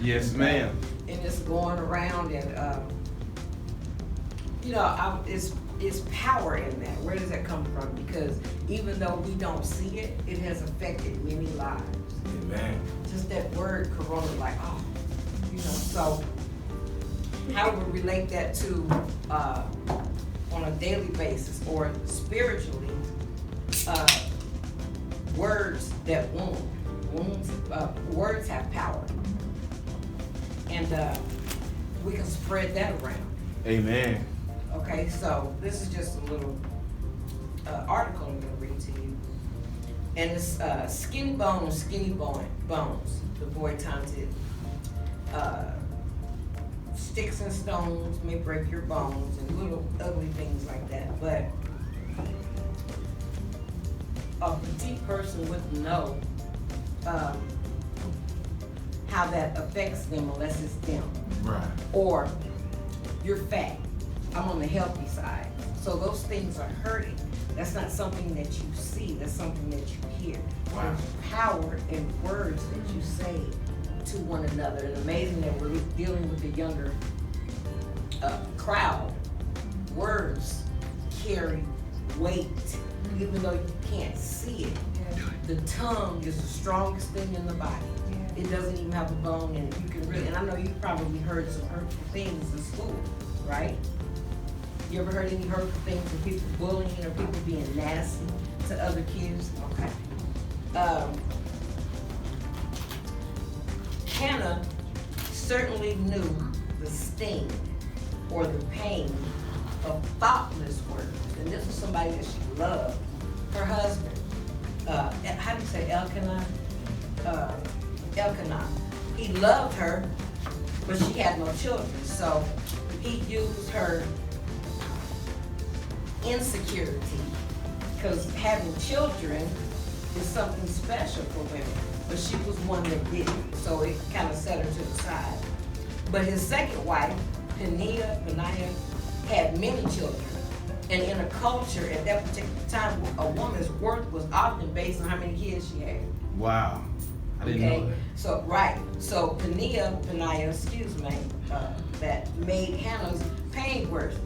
Yes, ma'am. And it's going around, and it's power in that. Where does that come from? Because even though we don't see it, it has affected many lives. Amen. Just that word corona, like, so how do we relate that to on a daily basis or spiritually? Words that wound. Words have power. And we can spread that around. Amen. Okay, so this is just a little article I'm going to read to you. And it's skinny bones. The boy taunted. Sticks and stones may break your bones, and little ugly things like that. But a petite person wouldn't know how that affects them unless it's them. Right. Or you're fat. I'm on the healthy side. So those things are hurting. That's not something that you see. That's something that you hear. Wow. There's power in words that you say to one another. And amazing that we're dealing with the younger crowd. Words carry weight, even though you can't see it. The tongue is the strongest thing in the body. It doesn't even have a bone in it. You can really, and I know you've probably heard some hurtful things in school, right? You ever heard any hurtful things of people bullying or people being nasty to other kids? Okay. Hannah certainly knew the sting or the pain of thoughtless words. And this was somebody that she loved. Her husband, how do you say Elkanah? Elkanah. He loved her, but she had no children. So he used her insecurity, because having children is something special for women, but she was one that didn't, so it kind of set her to the side. But his second wife, Peninnah, had many children, and in a culture at that particular time, a woman's worth was often based on how many kids she had. Wow. I didn't know that. So, right. So Peninnah, that made Hannah's pain worse.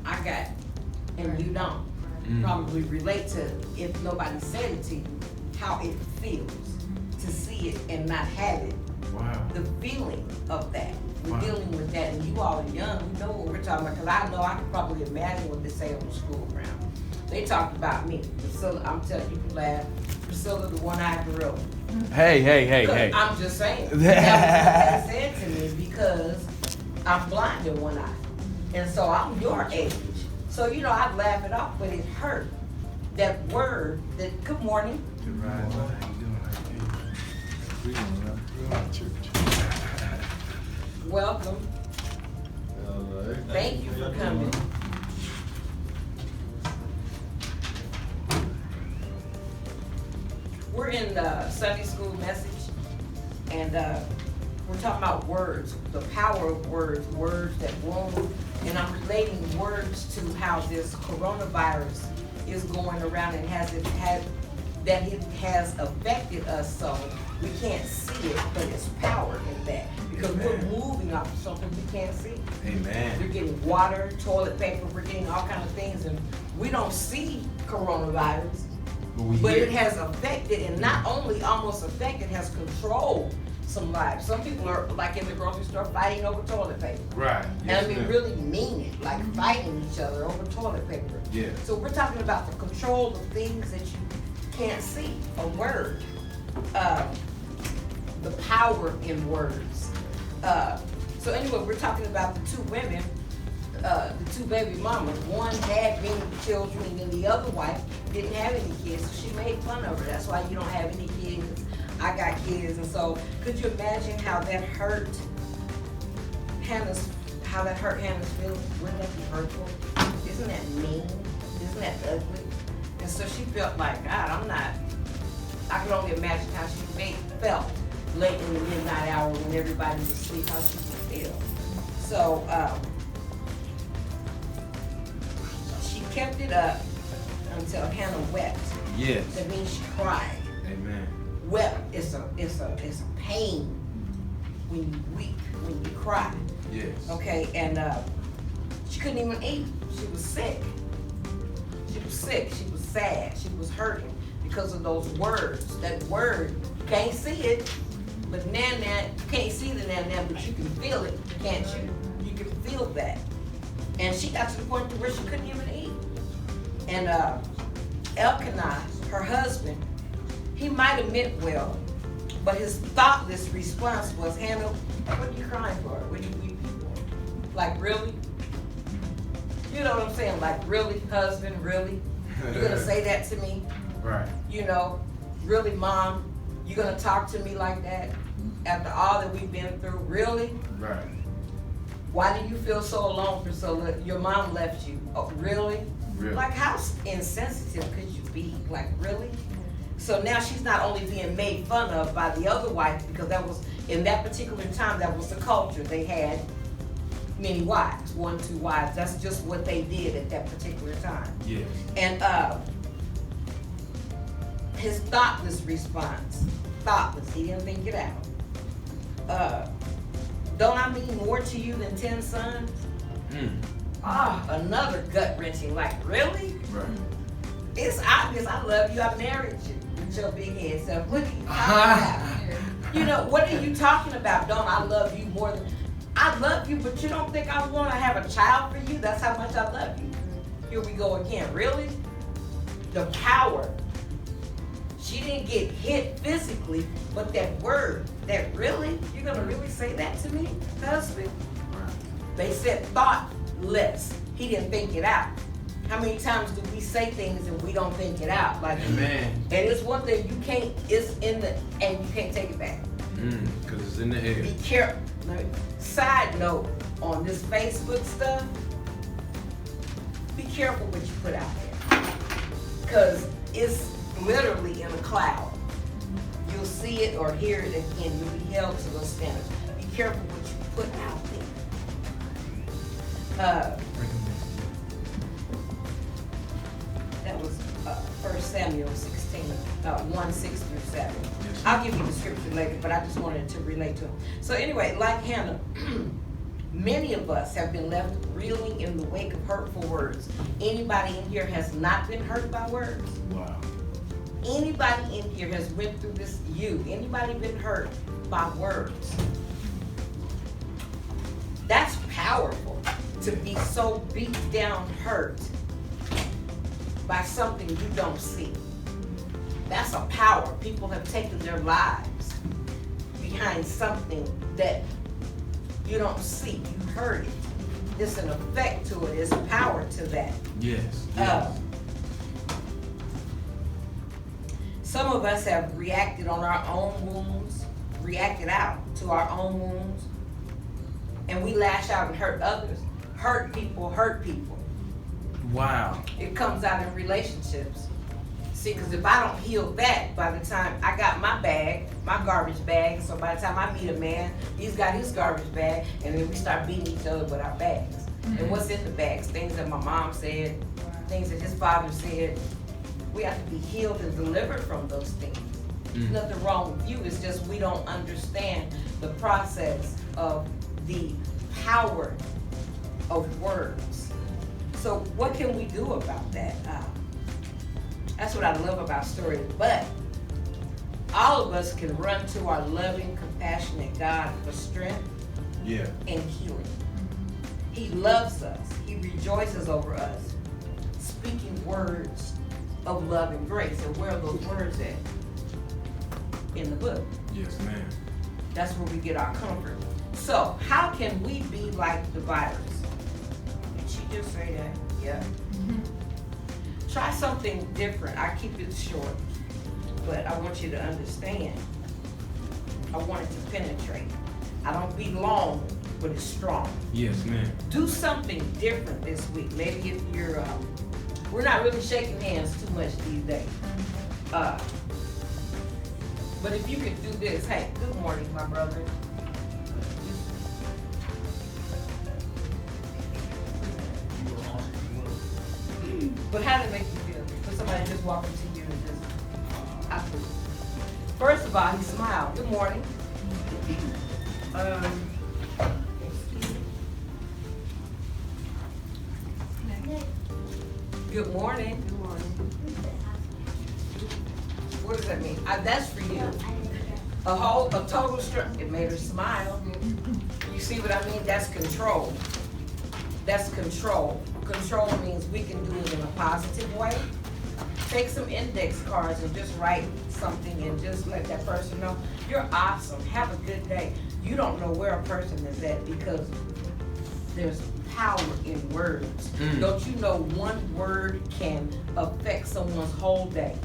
I got, and you don't. Probably relate to, if nobody said it to you, how it feels to see it and not have it. Wow. The feeling of that. We're Wow. dealing with that, and you all are young. You know what we're talking about, because I know I can probably imagine what they say on the school ground. They talked about me. Priscilla, I'm telling you, you can laugh. Priscilla, the one-eyed gorilla. Hey. I'm just saying. That was what they said to me, because I'm blind in one eye. And so I'm your age. So, I'd laugh it off, but it hurt. That word, good morning. Good ride. How you doing? We're going to church. Welcome. All right. Thank you for coming. We're in the Sunday school message, and we're talking about words, the power of words that wound. And I'm relating words to how this coronavirus is going around and it has affected us, so we can't see it, but it's power in that. Because we're moving off of something we can't see. Amen. We're getting water, toilet paper, we're getting all kinds of things, and we don't see coronavirus, but it has affected, and not only almost affected, has controlled some lives. Some people are, like in the grocery store, fighting over toilet paper. Right. And I mean, really mean it, like fighting each other over toilet paper. Yeah. So we're talking about the control of things that you can't see, a word. The power in words. So anyway, we're talking about the two women, the two baby mamas. One had many children, and then the other wife didn't have any kids, so she made fun of her. That's why you don't have any kids. I got kids. And so could you imagine how that hurt Hannah's feelings? Wouldn't that be hurtful? Isn't that mean? Isn't that ugly? And so she felt like, God, I can only imagine how she felt late in the midnight hour when everybody was asleep, how she would feel. So she kept it up until Hannah wept. Yes. That means she cried. Amen. Wept. It's a pain when you weep, when you cry. Yes. Okay, and she couldn't even eat. She was sick. She was sick. She was sad. She was hurting because of those words. That word, you can't see it, but you can't see the nan, but you can feel it, can't you? You can feel that. And she got to the point where she couldn't even eat. And Elkanah, her husband, he might have meant well, but his thoughtless response was, Hannah, what are you crying for? What are you weeping for? Like, really? You know what I'm saying? Like, really, husband, really? You're gonna say that to me? Right. You know, really, mom, you gonna talk to me like that after all that we've been through? Really? Right. Why do you feel so alone for so long? Your mom left you. Oh, really? Really? Like, how insensitive could you be? Like, really? So now she's not only being made fun of by the other wife, because that was, in that particular time, that was the culture. They had many wives, 1, 2 wives. That's just what they did at that particular time. Yes. And his thoughtless response, thoughtless, he didn't think it out. Don't I mean more to you than 10 sons? Another gut-wrenching, like, really? Right. It's obvious I love you, I married you with your big head. So what are you talking about? You know, what are you talking about? Don't I love you more than, I love you, but you don't think I want to have a child for you? That's how much I love you. Here we go again, really? The power. She didn't get hit physically, but that word, that really, you're gonna really say that to me, husband? Right. They said thoughtless. He didn't think it out. How many times do we say things and we don't think it out? Like, Amen. and it's one thing you can't, it's in the, and you can't take it back. Because it's in the air. Be careful. Side note, on this Facebook stuff, be careful what you put out there. Because it's literally in a cloud. You'll see it or hear it again. You'll be held to those standards. Be careful what you put out there. That was 1 Samuel 16, 1, 6 through 7. Yes. I'll give you the scripture later, but I just wanted to relate to him. So anyway, like Hannah, many of us have been left reeling in the wake of hurtful words. Anybody in here has not been hurt by words? Wow. Anybody in here has went through this? Anybody been hurt by words? That's powerful, to be so beat down, hurt by something you don't see. That's a power. People have taken their lives behind something that you don't see. You heard it. There's an effect to it. There's power to that. Yes. Some of us have reacted on our own wounds, reacted out to our own wounds, and we lash out and hurt others. Hurt people hurt people. Wow. It comes out in relationships. See, because if I don't heal that, by the time I got my bag, my garbage bag, so by the time I meet a man, he's got his garbage bag, and then we start beating each other with our bags. And what's in the bags? Things that my mom said, things that his father said. We have to be healed and delivered from those things. There's nothing wrong with you. It's just we don't understand the process of the power of words. So what can we do about that? That's what I love about stories. But all of us can run to our loving, compassionate God for strength and healing. He loves us. He rejoices over us, speaking words of love and grace. And where are those words at? In the book. Yes, ma'am. That's where we get our comfort. So how can we be like the virus? Did she just say that? Yeah. Try something different. I keep it short, but I want you to understand. I want it to penetrate. I don't be long, but it's strong. Yes, ma'am. Do something different this week. Maybe if you're, we're not really shaking hands too much these days. But if you could do this, hey, good morning, my brother. But how did it make you feel? For somebody just walking to you and just, first of all, he smiled. Good morning. Good morning. Good morning. What does that mean? That's for you. A total strength. It made her smile. You see what I mean? That's control. That's control. Control means we can do it in a positive way. Take some index cards and just write something and just let that person know, you're awesome, have a good day. You don't know where a person is at because there's power in words. Don't you know one word can affect someone's whole day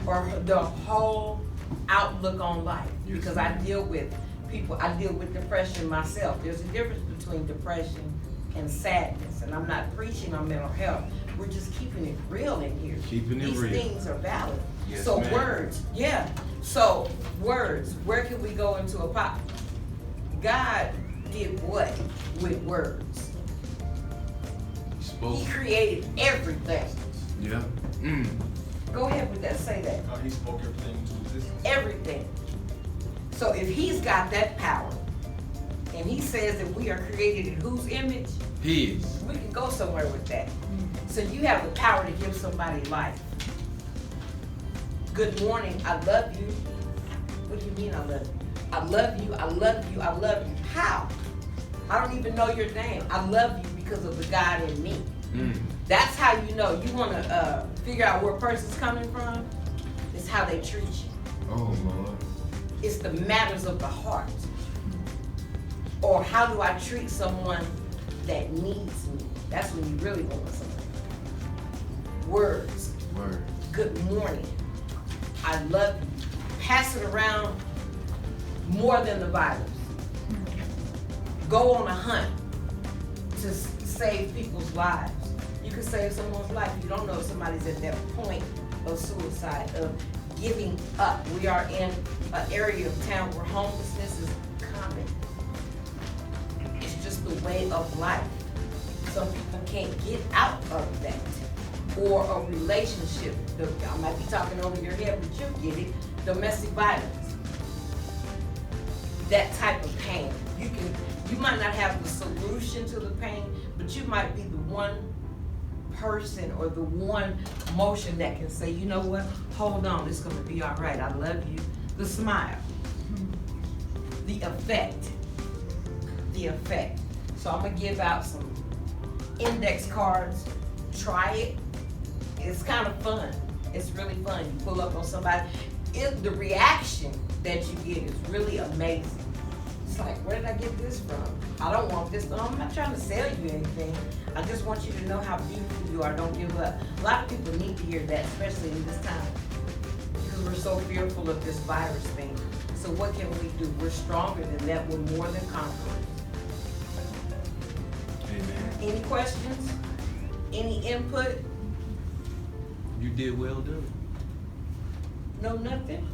or the whole outlook on life? Because I deal with people, I deal with depression myself. There's a difference between depression and sadness, and I'm not preaching on mental health. We're just keeping it real in here. Keeping it real. These things are valid. Yes, So ma'am. words, yeah. So words, where can we go into a pop? God did what with words? Spoke. He created everything. Yeah. Go ahead with that, say that. He spoke everything into existence. Everything. So if he's got that power, and he says that we are created in whose image, His. we can go somewhere with that. So you have the power to give somebody life. Good morning, I love you. What do you mean I love you? I love you, I love you, I love you. How? I don't even know your name. I love you because of the God in me. That's how you know. You want to figure out where a person's coming from? It's how they treat you. Oh, Lord. It's the matters of the heart. Or how do I treat someone that needs me? That's when you really want something. Words. Word. Good morning. I love you. Pass it around more than the Bibles. Go on a hunt to save people's lives. You can save someone's life. You don't know if somebody's at that point of suicide, of giving up. We are in an area of town where homelessness is common. It's just the way of life. Some people can't get out of that. Or a relationship. I might be talking over your head, but you'll get it. Domestic violence. That type of pain. You might not have the solution to the pain, but you might be the one person or the one motion that can say, you know what, hold on, it's gonna be all right, I love you. The smile. The effect. The effect. So I'm gonna give out some index cards. Try it. It's kind of fun. It's really fun. You pull up on somebody. The reaction that you get is really amazing. It's like, where did I get this from? I don't want this. No, I'm not trying to sell you anything. I just want you to know how beautiful you are. Don't give up. A lot of people need to hear that, especially in this time, because we're so fearful of this virus thing. So what can we do? We're stronger than that. We're more than conquerors. Amen. Any questions? Any input? You did well done. No, nothing?